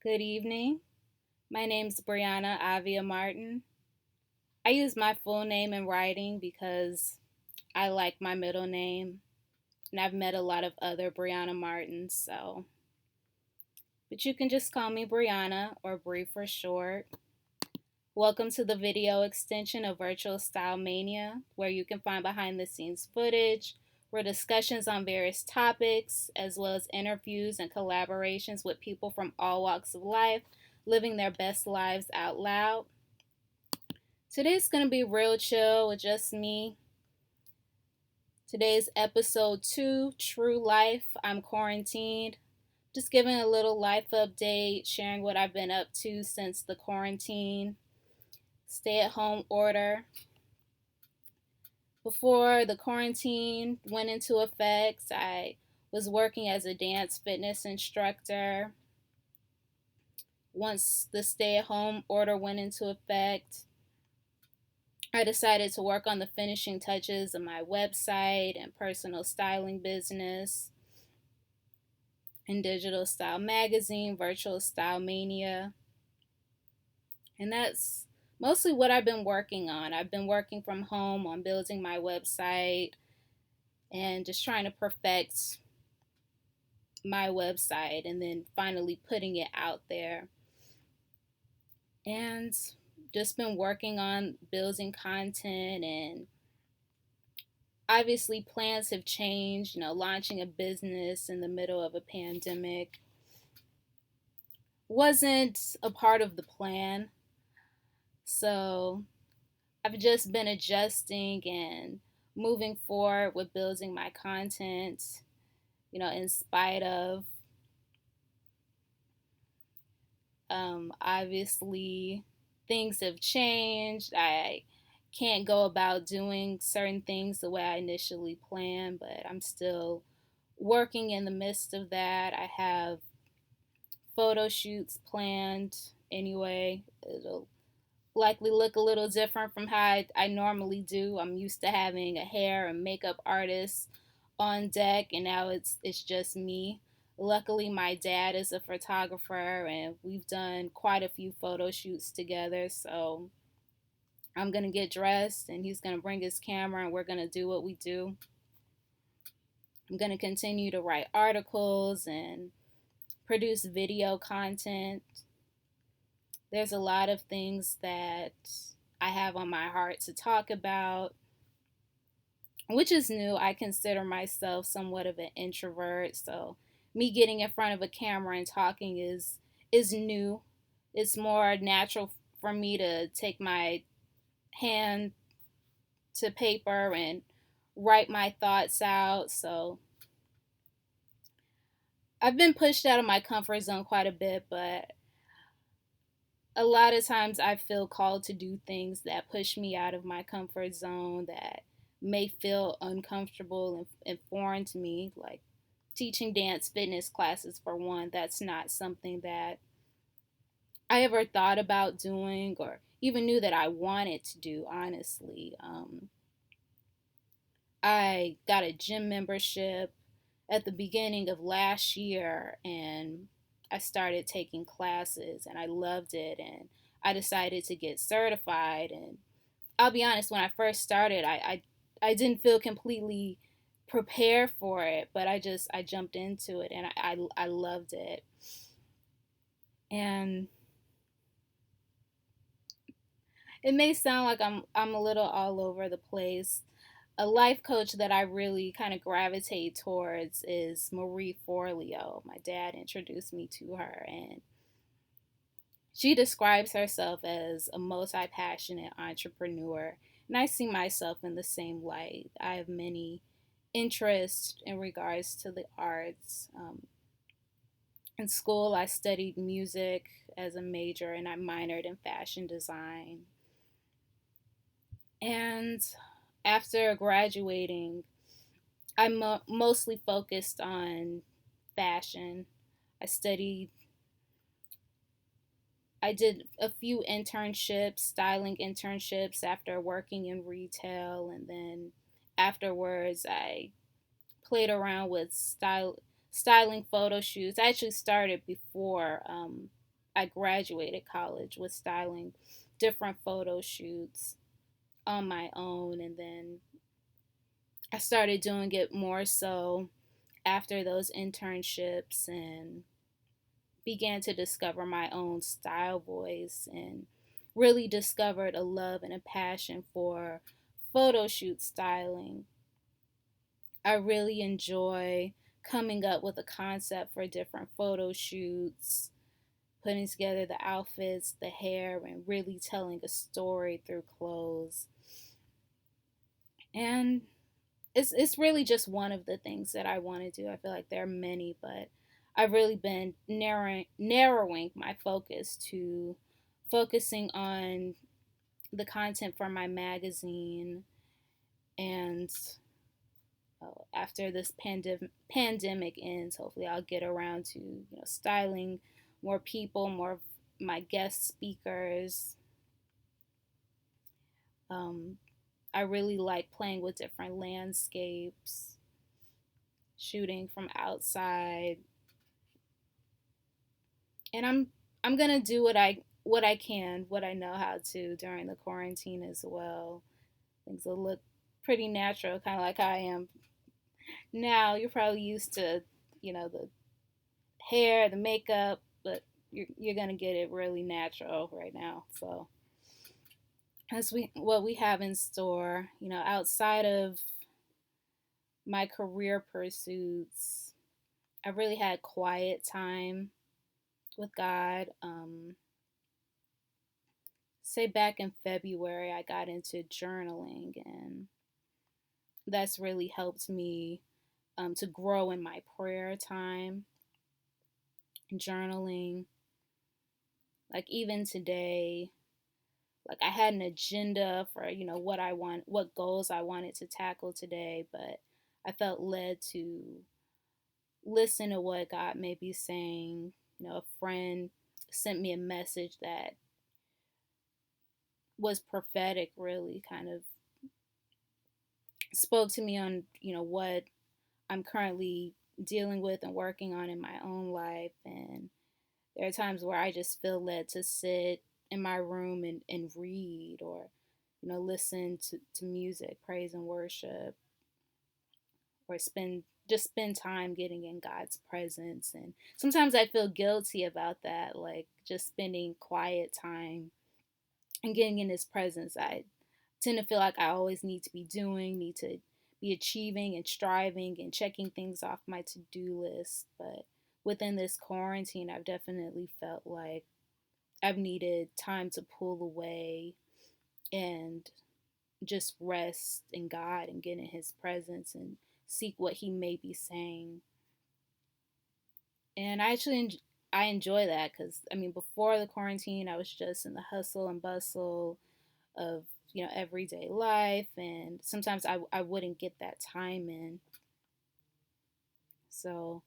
Good evening. My name's Brianna Avia Martin. I use my full name in writing because I like my middle name, and I've met a lot of other Brianna Martins, but you can just call me Brianna or Bree for short. Welcome to the video extension of Virtual Style Mania, where you can find behind the scenes footage, where discussions on various topics, as well as interviews and collaborations with people from all walks of life living their best lives out loud. Today's going to be real chill with just me. Today's episode 2, True Life. I'm quarantined. Just giving a little life update, sharing what I've been up to since the quarantine, stay at home order. Before the quarantine went into effect, I was working as a dance fitness instructor. Once the stay at home order went into effect, I decided to work on the finishing touches of my website and personal styling business and digital style magazine, Virtual Style Mania. And that's mostly what I've been working on. I've been working from home on building my website and just trying to perfect my website and then finally putting it out there. And just been working on building content, and obviously plans have changed. Launching a business in the middle of a pandemic wasn't a part of the plan. So I've just been adjusting and moving forward with building my content, in spite of obviously things have changed. I can't go about doing certain things the way I initially planned, but I'm still working in the midst of that. I have photo shoots planned anyway. It'll likely look a little different from how I normally do. I'm used to having a hair and makeup artist on deck, and now it's just me. Luckily, my dad is a photographer, and we've done quite a few photo shoots together. So I'm gonna get dressed, and he's gonna bring his camera, and we're gonna do what we do. I'm gonna continue to write articles and produce video content. There's a lot of things that I have on my heart to talk about, which is new. I consider myself somewhat of an introvert, so me getting in front of a camera and talking is new. It's more natural for me to take my hand to paper and write my thoughts out. So I've been pushed out of my comfort zone quite a bit, but a lot of times I feel called to do things that push me out of my comfort zone, that may feel uncomfortable and foreign to me, like teaching dance fitness classes for one. That's not something that I ever thought about doing or even knew that I wanted to do, honestly. I got a gym membership at the beginning of last year, and I started taking classes and I loved it, and I decided to get certified. And I'll be honest, when I first started, I didn't feel completely prepared for it, but I jumped into it, and I loved it. And it may sound like I'm a little all over the place. A life coach that I really kind of gravitate towards is Marie Forleo. My dad introduced me to her, and she describes herself as a multi passionate entrepreneur. And I see myself in the same light. I have many interests in regards to the arts. In school, I studied music as a major, and I minored in fashion design. And after graduating, I mostly focused on fashion. I studied, I did a few internships, styling internships after working in retail, and then afterwards I played around with styling photo shoots. I actually started before. I graduated college with styling different photo shoots on my own, and then I started doing it more so after those internships and began to discover my own style voice and really discovered a love and a passion for photo shoot styling. I really enjoy coming up with a concept for different photo shoots, putting together the outfits, the hair, and really telling a story through clothes. And it's really just one of the things that I want to do. I feel like there are many, but I've really been narrowing my focus to focusing on the content for my magazine. And after this pandemic ends, hopefully I'll get around to styling more people, more of my guest speakers. um, I really like playing with different landscapes, shooting from outside, and I'm gonna do what I can, what I know how to during the quarantine as well. Things will look pretty natural, kind of like I am now. You're probably used to, the hair, the makeup, but you're gonna get it really natural right now. So that's what we have in store. Outside of my career pursuits, I really had quiet time with God. Say back in February, I got into journaling, and that's really helped me to grow in my prayer time. Journaling, like even today, like I had an agenda for what goals I wanted to tackle today, but I felt led to listen to what God may be saying. A friend sent me a message that was prophetic, really kind of spoke to me on what I'm currently dealing with and working on in my own life. And there are times where I just feel led to sit in my room and read, or listen to music, praise and worship, or spend time getting in God's presence. And sometimes I feel guilty about that, like just spending quiet time and getting in his presence. I tend to feel like I always need to be achieving and striving and checking things off my to-do list. But within this quarantine, I've definitely felt like I've needed time to pull away and just rest in God and get in his presence and seek what he may be saying. And I enjoy that, because I mean, before the quarantine, I was just in the hustle and bustle of everyday life, and sometimes I wouldn't get that time in. So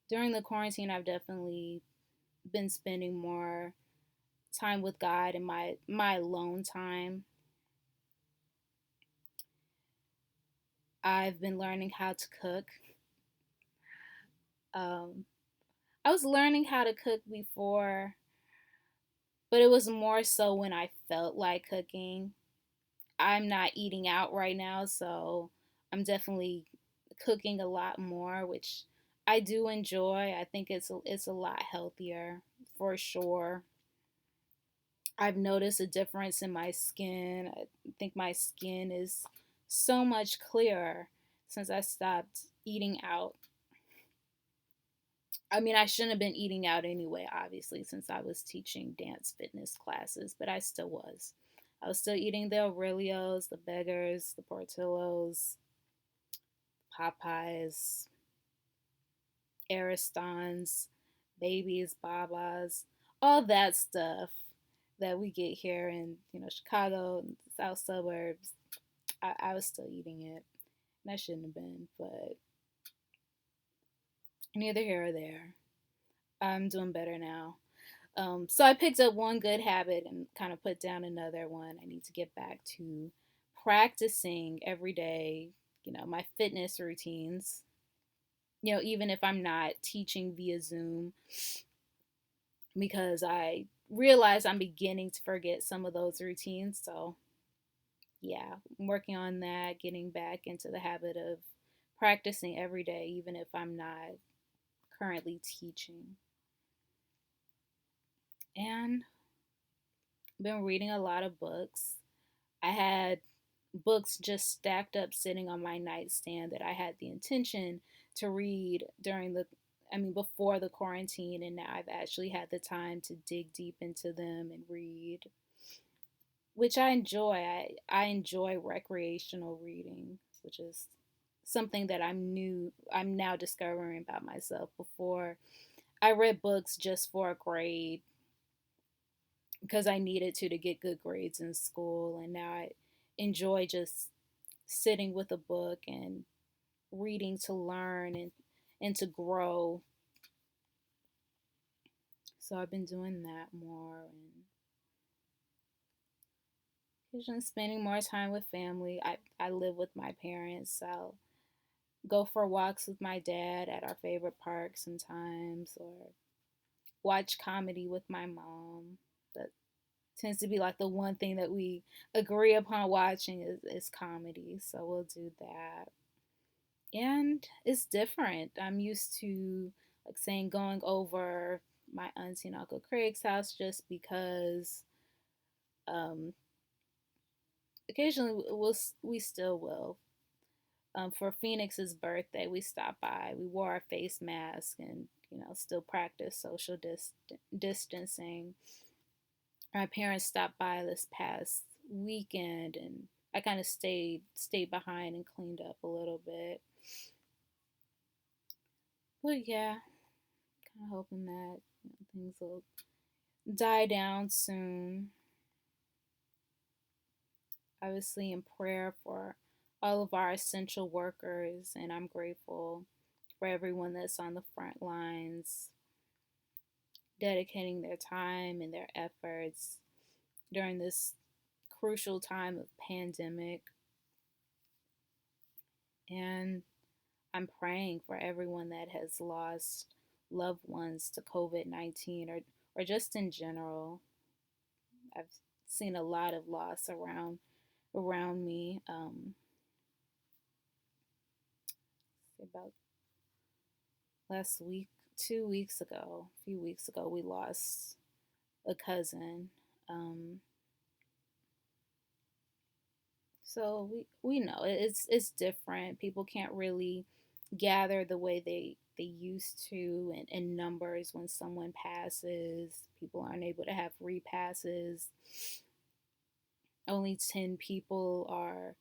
during the quarantine, I've definitely been spending more time with God in my alone time. I've been learning how to cook. um, I was learning how to cook before, but it was more so when I felt like cooking. I'm not eating out right now, so I'm definitely cooking a lot more, which I do enjoy. I think it's a lot healthier for sure. I've noticed a difference in my skin. I think my skin is so much clearer since I stopped eating out. I mean, I shouldn't have been eating out anyway, obviously, since I was teaching dance fitness classes, but I still was. I was still eating the Aurelios, the Beggars, the Portillos, Popeyes, Aristons, Babies, Babas, all that stuff that we get here in Chicago and South suburbs. I was still eating it, and I shouldn't have been, but neither here or there. I'm doing better now. So I picked up one good habit and kind of put down another one. I need to get back to practicing every day, my fitness routines. Even if I'm not teaching via Zoom, because I realize I'm beginning to forget some of those routines. So, yeah, I'm working on that, getting back into the habit of practicing every day, even if I'm not currently teaching. And been reading a lot of books. I had books just stacked up sitting on my nightstand that I had the intention to read before the quarantine, and now I've actually had the time to dig deep into them and read, which I enjoy. I enjoy recreational reading, which is something that I'm now discovering about myself. Before, I read books just for a grade because I needed to get good grades in school, and now I enjoy just sitting with a book and reading to learn and to grow. So I've been doing that more, and occasionally spending more time with family. I live with my parents, so go for walks with my dad at our favorite park sometimes, or watch comedy with my mom. That tends to be like the one thing that we agree upon watching is comedy, so we'll do that. And it's different. I'm used to, like, saying, going over my auntie and Uncle Craig's house just because um, occasionally we still will. For Phoenix's birthday, we stopped by. We wore our face mask and still practice social distancing. My parents stopped by this past weekend, and I kind of stayed behind and cleaned up a little bit. But yeah, kind of hoping that things will die down soon. Obviously, in prayer for all of our essential workers, and I'm grateful for everyone that's on the front lines, dedicating their time and their efforts during this crucial time of pandemic. And I'm praying for everyone that has lost loved ones to COVID-19, or just in general. I've seen a lot of loss around me. About last week, 2 weeks ago, a few weeks ago, we lost a cousin. Um, so we know it's different. People can't really gather the way they used to in numbers when someone passes. People aren't able to have repasses. Only 10 people are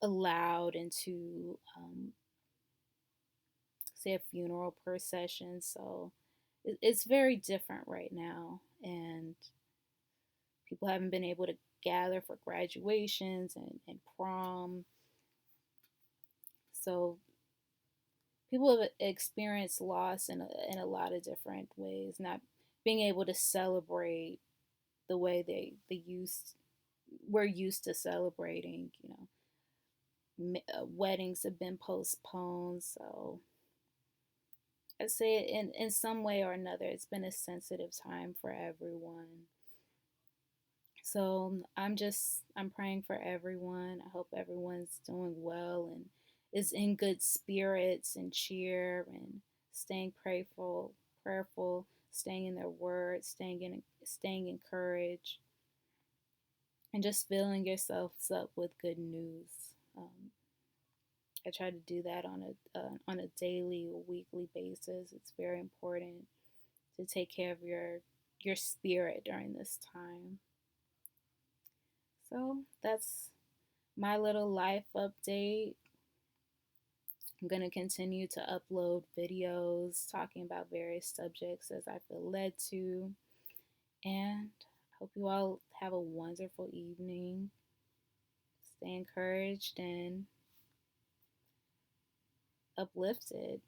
allowed into, say, a funeral procession. So it's very different right now, and people haven't been able to gather for graduations and prom. So people have experienced loss in a lot of different ways, not being able to celebrate the way they we're used to celebrating. Weddings have been postponed, so I'd say in some way or another, it's been a sensitive time for everyone. So I'm praying for everyone. I hope everyone's doing well and is in good spirits and cheer and staying prayerful, staying in their word, staying encouraged, and just filling yourselves up with good news. I try to do that on a daily or weekly basis. It's very important to take care of your spirit during this time. So that's my little life update. I'm going to continue to upload videos talking about various subjects as I feel led to. And I hope you all have a wonderful evening. Stay encouraged and uplifted.